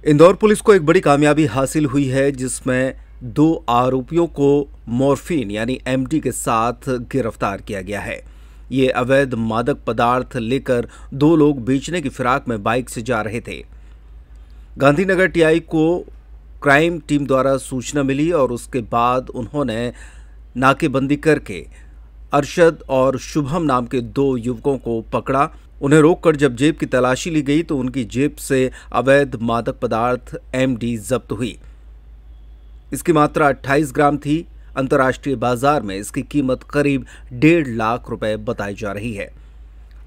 Indore police को एक बड़ी कामयाबी हासिल हुई है, जिसमें 2 आरोपियों को मॉर्फिन यानी एमडी के साथ गिरफ्तार किया गया है। ये अवैध मादक पदार्थ लेकर 2 लोग बेचने की फिराक में बाइक से जा रहे थे। गांधीनगर टीआई को क्राइम टीम द्वारा सूचना मिली और उसके बाद उन्होंने नाकेबंदी करके अरशद और शुभम नाम के 2 युवकों को पकड़ा। उन्हें रोककर जब जेब की तलाशी ली गई तो उनकी जेब से अवैध मादक पदार्थ एमडी जब्त हुई। इसकी मात्रा 28 ग्राम थी। अंतर्राष्ट्रीय बाजार में इसकी कीमत करीब 1.5 लाख रुपए बताई जा रही है।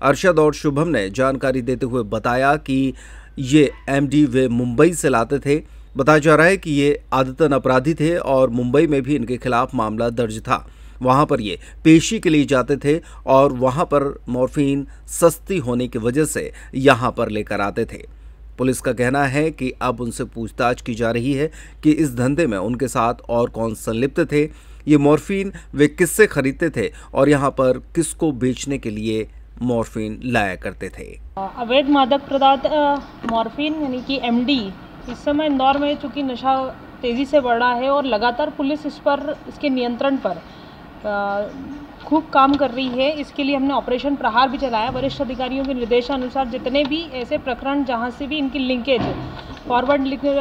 अरशद और शुभम ने जानकारी देते हुए बताया कि ये एमडी वे मुंबई से लाते थे। बताया जा रहा है कि ये आदतन अपराधी थे और मुंबई में भी इनके खिलाफ मामला दर्ज था। वहां पर ये पेशी के लिए जाते थे और वहां पर मॉर्फिन सस्ती होने की वजह से यहां पर लेकर आते थे। पुलिस का कहना है कि अब उनसे पूछताछ की जा रही है कि इस धंधे में उनके साथ और कौन संलिप्त थे, ये मॉर्फिन वे किससे खरीदते थे और यहां पर किसको बेचने के लिए मॉर्फिन लाया करते थे। अवैध मादक पदार्थ मॉर्फिन यानी कि एमडी इस समय इंदौर में चूँकि नशा तेज़ी से बढ़ रहा है और लगातार पुलिस इसके नियंत्रण पर खूब काम कर रही है। इसके लिए हमने ऑपरेशन प्रहार भी चलाया। वरिष्ठ अधिकारियों के निर्देशानुसार जितने भी ऐसे प्रकरण जहां से भी इनकी linkage forward linkage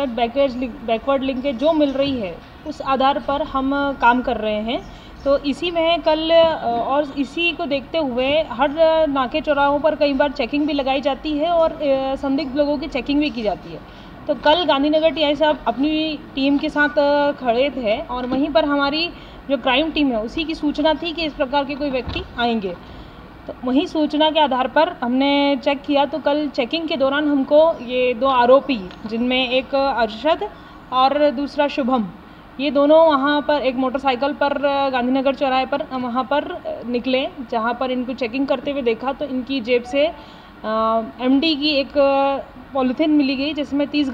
backward linkage जो मिल रही है उस आधार पर हम काम कर रहे हैं। तो इसी में कल और इसी को देखते हुए हर नाके चौराहों पर कई बार चेकिंग भी लगाई जाती है और संदिग्ध लोगों की चेकिंग भी की जाती है। तो कल गांधीनगर टीआई साहब अपनी टीम के साथ खड़े थे और वहीं पर हमारी जो क्राइम टीम है उसी की सूचना थी कि इस प्रकार के कोई व्यक्ति आएंगे। तो वहीं सूचना के आधार पर हमने चेक किया तो कल चेकिंग के दौरान हमको ये 2 आरोपी, जिनमें एक अरशद और दूसरा शुभम, ये दोनों वहाँ पर एक मोटरसाइकिल पर गांधीनगर चौराहे पर वहाँ पर निकले। जहाँ पर इनको चेकिंग करते हुए देखा तो इनकी जेब से एमडी की एक पॉलीथीन मिली गई, जिसमें 28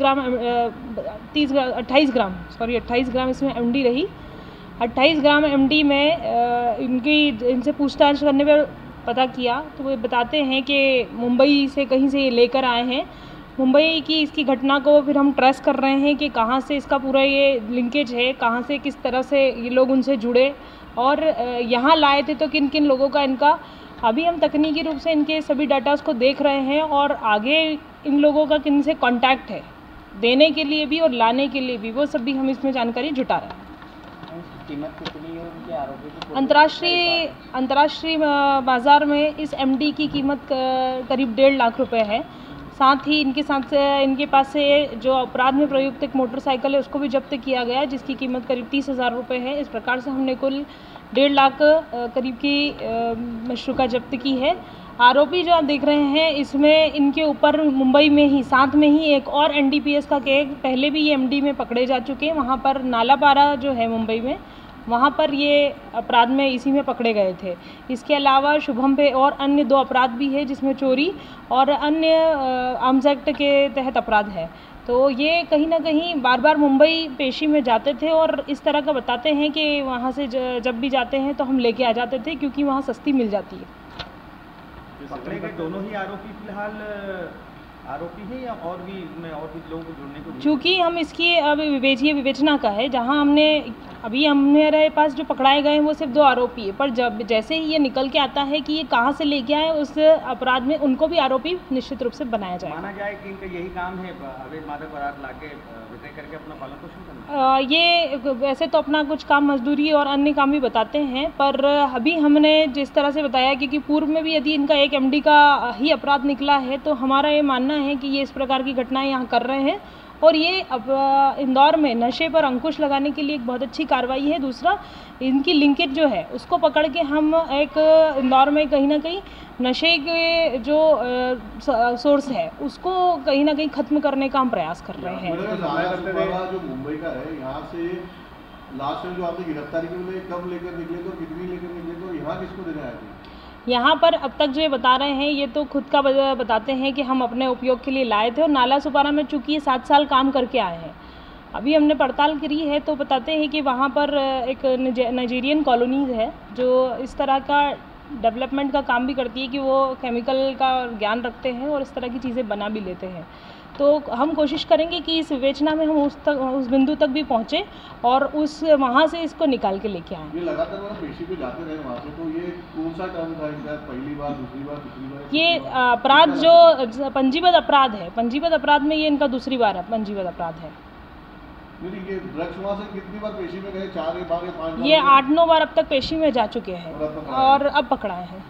ग्राम इसमें एमडी रही। 28 ग्राम एमडी में इनसे पूछताछ करने पर पता किया तो वो बताते हैं कि मुंबई से कहीं से ये लेकर आए हैं। मुंबई की इसकी घटना को फिर हम ट्रेस कर रहे हैं कि कहाँ से इसका पूरा ये लिंकेज है, कहाँ से किस तरह से ये लोग उनसे जुड़े और यहाँ लाए थे तो किन किन लोगों का इनका अभी हम तकनीकी रूप से इनके सभी डाटास को देख रहे हैं और आगे इन लोगों का किन से कॉन्टैक्ट है देने के लिए भी और लाने के लिए भी, वो सब भी हम इसमें जानकारी जुटा रहे हैं। कीमत कितनी है उनके आरोपी की? अंतर्राष्ट्रीय बाजार में इस एमडी की कीमत करीब 1.5 लाख रुपए है। साथ ही इनके पास से जो अपराध में प्रयुक्त एक मोटरसाइकिल है उसको भी जब्त किया गया, जिसकी कीमत करीब 30,000 रुपये है। इस प्रकार से हमने कुल 1.5 लाख करीब की मशरूका जब्त की है। आरोपी जो आप देख रहे हैं इसमें इनके ऊपर मुंबई में ही साथ में ही एक और एनडीपीएस का केस पहले भी ये एमडी में पकड़े जा चुके हैं। वहाँ पर नालापारा जो है मुंबई में, वहाँ पर ये अपराध में इसी में पकड़े गए थे। इसके अलावा शुभम पे और अन्य 2 अपराध भी है, जिसमें चोरी और अन्य आर्म्स एक्ट के तहत अपराध है। तो ये कहीं ना कहीं बार बार मुंबई पेशी में जाते थे और इस तरह का बताते हैं कि वहाँ से जब भी जाते हैं तो हम लेके आ जाते थे क्योंकि वहाँ सस्ती मिल जाती है। पकड़े गए दोनों ही आरोपी फिलहाल आरोपी है या और भी लोगों को जुड़ने को? चूँकि हम इसकी अब विवेचना का है, जहाँ हमारे पास जो पकड़ाए गए हैं वो सिर्फ 2 आरोपी है, पर जब जैसे ही ये निकल के आता है कि ये कहाँ से लेके आए उस अपराध में उनको भी आरोपी निश्चित रूप से बनाया जाए। माना जाए कि इनका यही काम है अवैध मादक पदार्थ लाके विक्रय करके अपना पालन पोषण करना। ये वैसे तो अपना कुछ काम मजदूरी और अन्य काम भी बताते हैं, पर अभी हमने जिस तरह से बताया कि पूर्व में भी यदि इनका एक एमडी का ही अपराध निकला है तो हमारा ये मानना है कि ये इस प्रकार की घटनाएं यहाँ कर रहे हैं और ये अब इंदौर में नशे पर अंकुश लगाने के लिए एक बहुत अच्छी कार्रवाई है। दूसरा, इनकी लिंकेज जो है उसको पकड़ के हम एक इंदौर में कहीं ना कहीं नशे के जो सोर्स है उसको कहीं ना कहीं ख़त्म करने का हम प्रयास कर रहे हैं। जो मुंबई का है, यहाँ से लास्ट में जो आपने गिरफ्तारी की कब लेकर निकले तो कितनी लेकर निकले तो यहाँ किसको देने आए थे? यहाँ पर अब तक जो ये बता रहे हैं ये तो खुद का बताते हैं कि हम अपने उपयोग के लिए लाए थे और नाला सुपारा में चूँकि ये 7 साल काम करके आए हैं। अभी हमने पड़ताल करी है तो बताते हैं कि वहाँ पर एक नाइजीरियन कॉलोनीज है जो इस तरह का डेवलपमेंट का काम भी करती है कि वो केमिकल का ज्ञान रखते हैं और इस तरह की चीज़ें बना भी लेते हैं। तो हम कोशिश करेंगे कि इस विवेचना में हम उस बिंदु तक भी पहुँचे और वहाँ से इसको निकाल के लेके आएँ। ये लगातार मतलब पेशी पे जाते रहे वहाँ से, तो ये कौन सा टर्म था इनका, पहली बार, दूसरी बार, तीसरी बार? ये अपराध जो पंजीबद्ध अपराध है, पंजीबद्ध अपराध में ये इनका दूसरी बार है पंजीबद्ध अपराध है। ये ड्रग्स वहाँ से कितनी बार पेशी में गए, 4 बार या 5 बार? ये 8-9 बार अब तक पेशी में जा चुके हैं और अब पकड़ाए हैं।